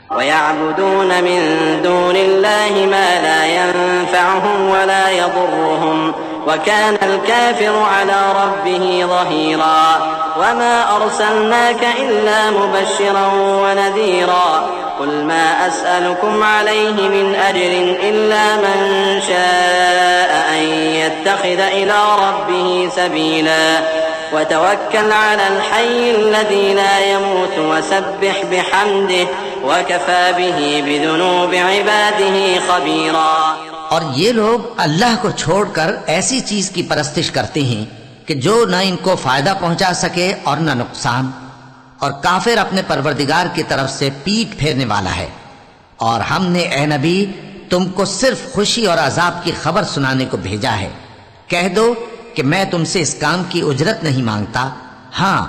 वयअबुदून मिन दूनिल्लाहि मा ला यनफअहुम वला यदुर्रुहुम वकानल काफिरु अला रब्बिही ज़हीरा वमा अर्सलनाका इल्ला मुबश्शिरन व नज़ीरा कुल मा अस्अलुकुम अलैहि मिन अज्रिन इल्ला मन शाअ अन यत्तखिज़ इला रब्बिही सबीला वतवक्कल अलल हय्यिल लज़ी ला यमूतु वसब्बिह बिहम्दिही वकफ़ा बिही बिज़ुनूबि इबादिही ख़बीरा। और ये लोग अल्लाह को छोड़कर ऐसी चीज की परस्तिश करते हैं कि जो न इनको फायदा पहुंचा सके और न नुकसान, और काफिर अपने परवरदिगार की तरफ से पीठ फेरने वाला है। और हमने ए नबी तुमको सिर्फ खुशी और अजाब की खबर सुनाने को भेजा है। कह दो कि मैं तुमसे इस काम की उजरत नहीं मांगता। हाँ,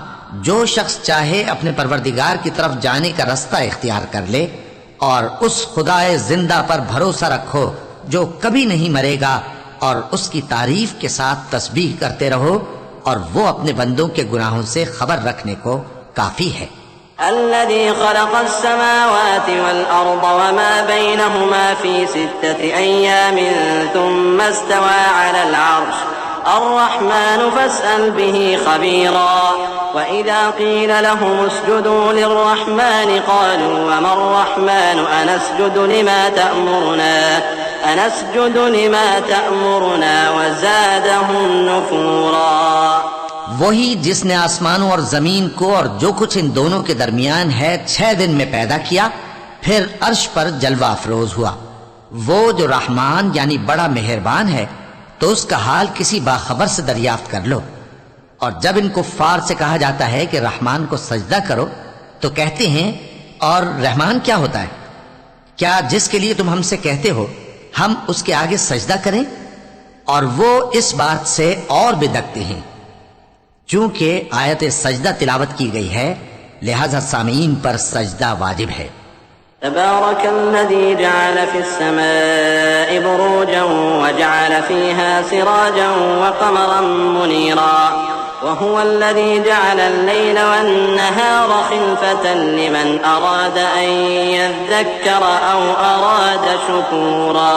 जो शख्स चाहे अपने परवरदिगार की तरफ जाने का रास्ता इख्तियार कर ले, और उस खुदाए जिंदा पर भरोसा रखो जो कभी नहीं मरेगा, और उसकी तारीफ के साथ तस्बीह करते रहो, और वो अपने बंदों के गुनाहों से खबर रखने को काफी है। अल्लज़ी ख़लक़स समावाति वल अर्द वमा बैनहुमा फ़ी सित्तति अय्यामिन सुम्मा इस्तवा अलल अर्श अर्रहमानु फ़स्अल बिही ख़बीरा व इज़ा क़ील लहुम उसजुदू लिर्रहमानि क़ालू वमर्रहमानु अनस्जुदु लिमा तअमुरुना व ज़ादहुम नुफ़ूरा। वही जिसने आसमानों और जमीन को और जो कुछ इन दोनों के दरमियान है 6 दिन में पैदा किया, फिर अर्श पर जलवा अफरोज हुआ। वो जो रहमान यानी बड़ा मेहरबान है, तो उसका हाल किसी बाखबर से दरियाफ्त कर लो। और जब इन कुफ्फार से कहा जाता है कि रहमान को सजदा करो, तो कहते हैं और रहमान क्या होता है? क्या जिसके लिए तुम हमसे कहते हो हम उसके आगे सजदा करें? और वो इस बात से और बिदकते हैं। चूंकि आयत सजदा तिलावत की गई है, लिहाजा सामीन पर सजदा वाजिब है। तबारकल्लज़ी जअल फ़िस्समाइ बुरूजन व जअल फ़ीहा सिराजन व क़मरन मुनीरा व हुवल्लज़ी जअलल लैला वन्नहारा ख़िल्फ़तन लिमन अराद अन यज़्ज़क्कर औ अराद शुकूरा।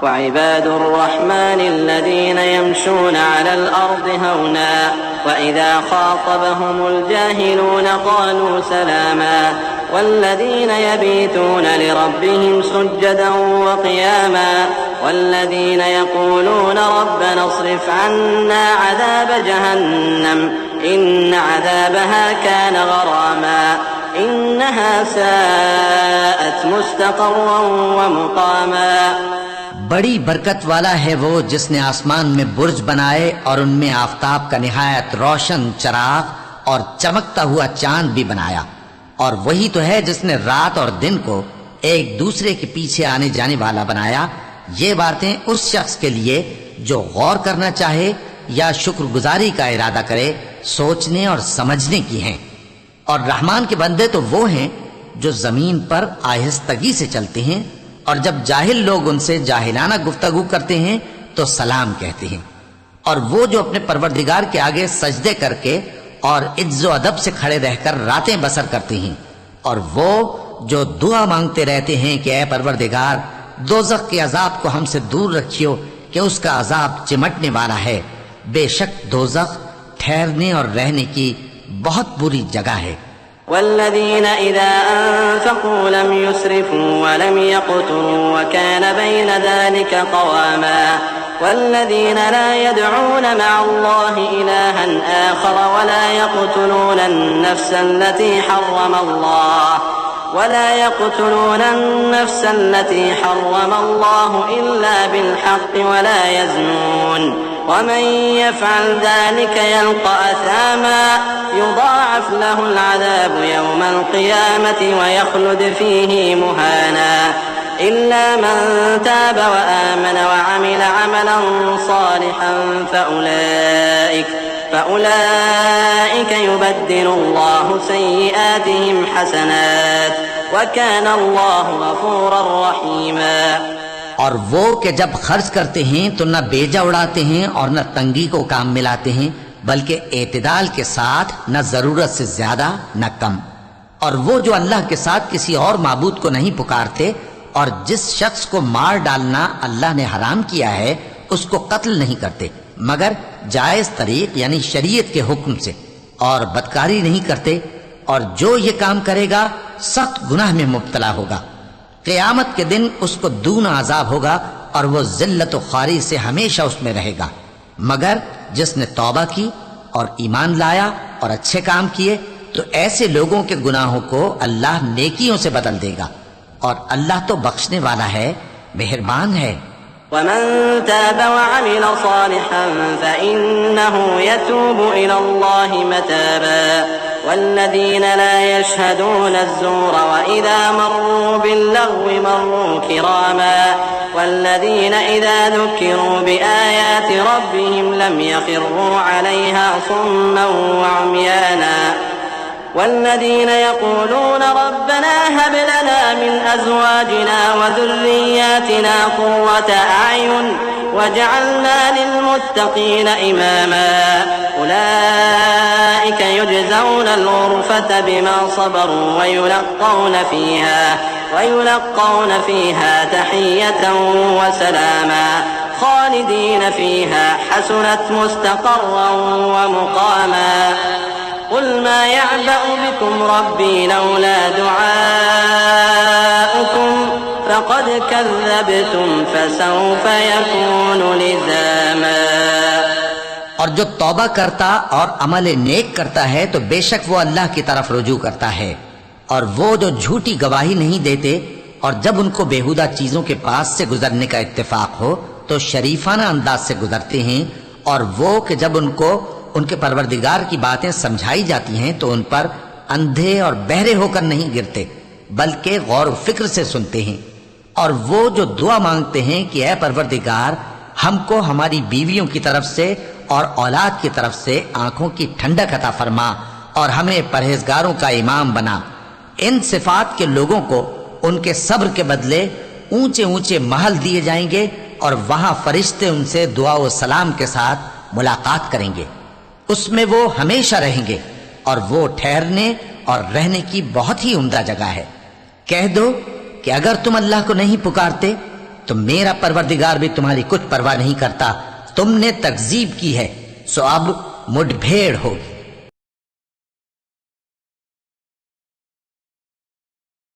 वइबादुर रहमानिल्लज़ीन यमशूना अलल अर्दि हौना वइज़ा ख़ातबहुमुल जाहिलून क़ालू सलामा वल्लज़ीन यबीतून लिरब्बिहिम सुज्जदन व क़ियामा वल्लज़ीन यक़ूलून रब्बना अस्रिफ अन्ना अज़ाब जहन्नम इन्न अज़ाबहा कान गरामा इन्नहा साअत मुस्तक़र्रन व मुक़ामा। बड़ी बरकत वाला है वो जिसने आसमान में बुर्ज बनाए और उनमें आफताब का निहायत रोशन चराग और चमकता हुआ चांद भी बनाया। और वही तो है जिसने रात और दिन को एक दूसरे के पीछे आने जाने वाला बनाया। ये बातें उस शख्स के लिए जो गौर करना चाहे या शुक्रगुजारी का इरादा करे, सोचने और समझने की हैं। और रहमान के बंदे तो वो हैं जो जमीन पर आहिस्तगी से चलते हैं, और जब जाहिल लोग उनसे जाहिलाना गुफ्तगू करते हैं तो सलाम कहते हैं। और वो जो अपने परवरदिगार के आगे सजदे करके और इज्जो अदब से खड़े रहकर रातें बसर करते हैं। और वो जो दुआ मांगते रहते हैं कि ऐ परवरदिगार, दोज़ख के अजाब को हमसे दूर रखियो कि उसका अजाब चिमटने वाला है। बेशक दोज़ख ठहरने और रहने की बहुत बुरी जगह है। वल्लज़ीन इज़ा अनफ़क़ू लम युस्रिफ़ू व लम यक़्तुरू व कान बैन ज़ालिका क़वामा वल्लज़ीन ला यदऊन मअल्लाहि इलाहन आख़र व ला यक़्तुलून अन-नफ़्स अल्लती हर्रम अल्लाहु इल्ला बिल-हक़्क़ व ला यज़नून वमन यफ़अल ज़ालिका यल्क़ा असामा युज़ाअफ़ लहुल अज़ाबु यौमल क़ियामति व यख़्लुद फ़ीही मुहाना इल्ला मन ताब व आमन व अमिल अमलन सालिहन फ़उलाइक युबद्दिलुल्लाहु सय्यिआतिहिम हसनात व काना अल्लाहु गफ़ूरर रहीमा। और वो कि जब खर्च करते हैं तो न बेजा उड़ाते हैं और न तंगी को काम मिलाते हैं, बल्कि एतदाल के साथ न जरूरत से ज्यादा न कम। और वो जो अल्लाह के साथ किसी और माबूद को नहीं पुकारते और जिस शख्स को मार डालना अल्लाह ने हराम किया है उसको कत्ल नहीं करते मगर जायज तरीक यानी शरीयत के हुक्म से, और बदकारी नहीं करते, और जो ये काम करेगा सख्त गुनाह में मुब्तला होगा। क़यामत के दिन उसको दूना अजाब होगा और वो जिल्लत व ख़ारी से हमेशा उसमें रहेगा। मगर जिसने तौबा की और ईमान लाया और अच्छे काम किए तो ऐसे लोगों के गुनाहों को अल्लाह नेकियों से बदल देगा, और अल्लाह तो बख्शने वाला है, मेहरबान है। वमन ताब वअमिल सालिहन फइन्नहु यतूबु इलल्लाहि मताबा वल्लज़ीन ला यशहदून अज़्ज़ूर वइज़ा मर्रू बिल्लग़्वी मर्रू किरामा वल्लज़ीन इज़ा ज़ुक्किरू बिआयाति रब्बिहिम लम यख़िर्रू अलैहा सुम्मन वअम्याना वल्लज़ीन यक़ूलून रब्बना हब लना मिन अज़वाजिना वज़ुर्रिय्यातिना क़ुर्रत अअयुन वजअलना लिलमुत्तक़ीन इमामा उलाइका युजज़ौनल ग़ुरफ़त बिमा सबरू वयुलक़्क़ौन फ़ीहा तहिय्यतन व सलामा ख़ालिदीन फ़ीहा हसुनत मुस्तक़र्रन व मुक़ामा क़ुल मा यअबअु बिकुम रब्बी लौला दुआउकुम फ़क़द कज़्ज़बतुम फ़सौफ़ यकूनु लिज़ामा। और जो तौबा करता और अमल नेक करता है तो बेशक वो अल्लाह की तरफ रुजू करता है, और वो जो झूठी गवाही नहीं देते और जब उनको बेहुदा चीजों के पास से गुजरने का इत्तेफाक हो तो शरीफाना अंदाज से गुजरते हैं, और वो कि जब उनको उनके परवरदिगार की बातें समझाई जाती हैं तो उन पर अंधे और बहरे होकर नहीं गिरते बल्कि गौर व फिक्र से सुनते हैं। और वो जो दुआ मांगते हैं कि ऐ परवरदिगार हमको हमारी बीवियों की तरफ से और औलाद की तरफ से आंखों की ठंडक अता फरमा और हमें परहेजगारों का इमाम बना। इन सिफात के लोगों को उनके सब्र के बदले ऊंचे ऊंचे महल दिए जाएंगे और वहां फरिश्ते उनसे दुआ व सलाम के साथ मुलाकात करेंगे। उसमें वो हमेशा रहेंगे और वो ठहरने और रहने की बहुत ही उम्दा जगह है। कह दो कि अगर तुम अल्लाह को नहीं पुकारते तो मेरा परवरदिगार भी तुम्हारी कुछ परवाह नहीं करता। तुमने तकजीब की है सो अब मुठभेड़ होगी।